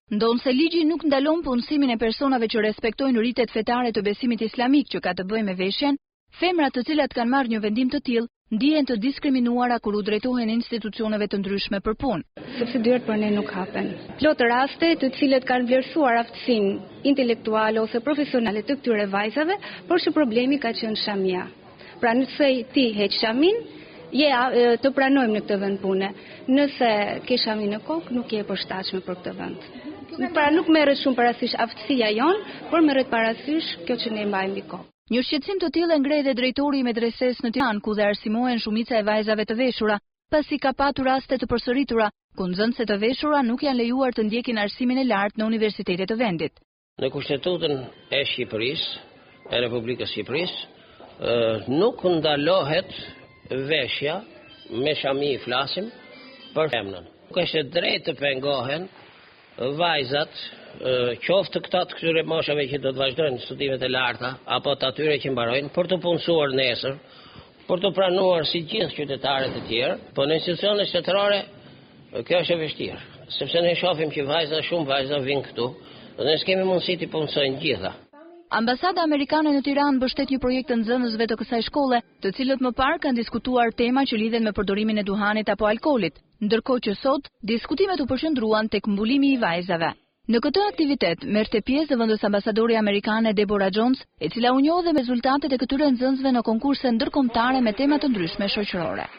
Ndonse ligji nuk ndalon punësimin e personave që respektojnë ritet fetare të besimit islamik që ka të bëjë me veshjen, femrat të cilat kanë marrë një vendim të tillë ndihen të diskriminuara kur u drejtohen institucioneve të ndryshme për punë. Sepse dyert për ne nuk hapen. Plot raste të cilët kanë vlerësuar aftësinë intelektuale ose profesionale të këtyre vajzave, por që problemi ka qenë shamia. Pra nëse ti heq shamin, të pranojmë në këtë vend pune. Nëse ke shamin në kokë, nuk je përshtatshme për këtë vend. Pra nuk merret shumë parasysh aftësia jon, por merret parasysh kjo që ne mbajmë mbi kokë. Një shqetësim të tillë e ngreh edhe drejtori i medreses në Tiranë, ku dhe arsimohen shumica e vajzave të veshura, pasi ka patur raste të përsëritura, ku nxënëse të veshura nuk janë lejuar të ndjekin arsimin e lartë në universitetet të vendit. Në Kushtetutën e Shqipërisë, e Republikës Shqipërisë, nuk ndalohet veshja me shami flasim për femnën. Nuk është drejt të pengohen vajzat, qoftë këta të këtyre moshave që do të vazhdojnë studimet e larta, apo të atyre që mbarojnë, për të punësuar nesër, për të pranuar si gjithë qytetarët e tjerë, po në institucionet shtetërore kjo është e vështirë, sepse ne shohim që shumë vajza vinë këtu, dhe ne s'kemi mundësi të punësojnë gjitha. Ambasada amerikane në Tiranë mbështet një projekt të nxënësve të kësaj shkolle, të cilët më parë kanë diskutuar tema që lidhen me përdorimin e duhanit apo alkoolit, ndërkohë që sot diskutimet u përqendruan tek mbulimi i vajzave. Në këtë aktivitet merrte pjesë zëvendës ambasadori amerikane Deborah Jones, e cila u njoh dhe me rezultatet e këtyre nxënësve në konkurse ndërkombëtare me tema të ndryshme shoqërore.